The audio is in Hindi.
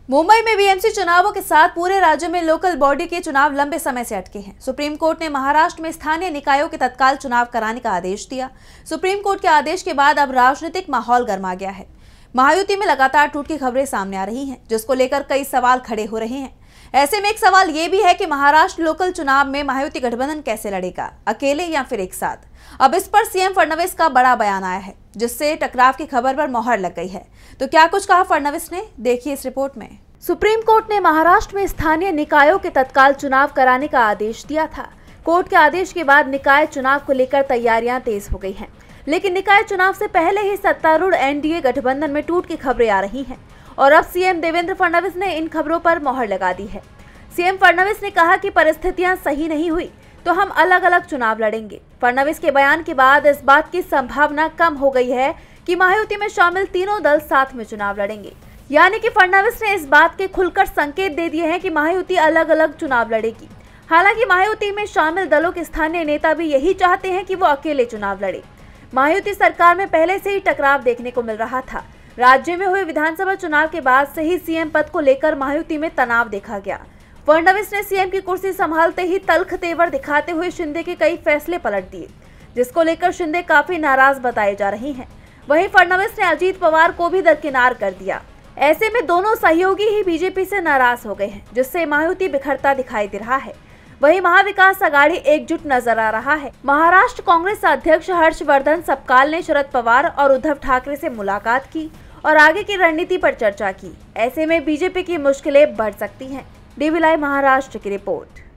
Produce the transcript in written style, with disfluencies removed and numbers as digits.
मुंबई में बीएमसी चुनावों के साथ पूरे राज्य में लोकल बॉडी के चुनाव लंबे समय से अटके हैं। सुप्रीम कोर्ट ने महाराष्ट्र में स्थानीय निकायों के तत्काल चुनाव कराने का आदेश दिया। सुप्रीम कोर्ट के आदेश के बाद अब राजनीतिक माहौल गर्मा गया है। महायुति में लगातार टूट की खबरें सामने आ रही हैं, जिसको लेकर कई सवाल खड़े हो रहे हैं। ऐसे में एक सवाल ये भी है कि महाराष्ट्र लोकल चुनाव में महायुति गठबंधन कैसे लड़ेगा, अकेले या फिर एक साथ। अब इस पर सीएम फडणवीस का बड़ा बयान आया है, जिससे टकराव की खबर पर मोहर लग गई है। तो क्या कुछ कहा फडणवीस ने, देखिए इस रिपोर्ट में। सुप्रीम कोर्ट ने महाराष्ट्र में स्थानीय निकायों के तत्काल चुनाव कराने का आदेश दिया था। कोर्ट के आदेश के बाद निकाय चुनाव को लेकर तैयारियां तेज हो गई हैं, लेकिन निकाय चुनाव से पहले ही सत्तारूढ़ एनडीए गठबंधन में टूट की खबरें आ रही हैं और अब सीएम देवेंद्र फडणवीस ने इन खबरों पर मोहर लगा दी है। सीएम फडणवीस ने कहा कि परिस्थितियां सही नहीं हुई तो हम अलग अलग चुनाव लड़ेंगे। फडणवीस के बयान के बाद इस बात की संभावना कम हो गई है कि महायुति में शामिल तीनों दल साथ में चुनाव लड़ेंगे। यानी कि फडणवीस ने इस बात के खुलकर संकेत दे दिए हैं कि महायुति अलग अलग चुनाव लड़ेगी। हालांकि महायुति में शामिल दलों के स्थानीय नेता भी यही चाहते हैं कि वो अकेले चुनाव लड़े। महायुति सरकार में पहले से ही टकराव देखने को मिल रहा था। राज्य में हुए विधानसभा चुनाव के बाद से ही सीएम पद को लेकर महायुति में तनाव देखा गया। फडणवीस ने सीएम की कुर्सी संभालते ही तल्ख तेवर दिखाते हुए शिंदे के कई फैसले पलट दिए, जिसको लेकर शिंदे काफी नाराज बताए जा रहे हैं। वहीं फडणवीस ने अजीत पवार को भी दरकिनार कर दिया। ऐसे में दोनों सहयोगी ही बीजेपी से नाराज हो गए हैं, जिससे महायुति बिखरता दिखाई दे रहा है। वहीं महाविकास अघाड़ी एकजुट नजर आ रहा है। महाराष्ट्र कांग्रेस अध्यक्ष हर्षवर्धन सपकाल ने शरद पवार और उद्धव ठाकरे से मुलाकात की और आगे की रणनीति पर चर्चा की। ऐसे में बीजेपी की मुश्किलें बढ़ सकती हैं। डीवी लाइव महाराष्ट्र की रिपोर्ट।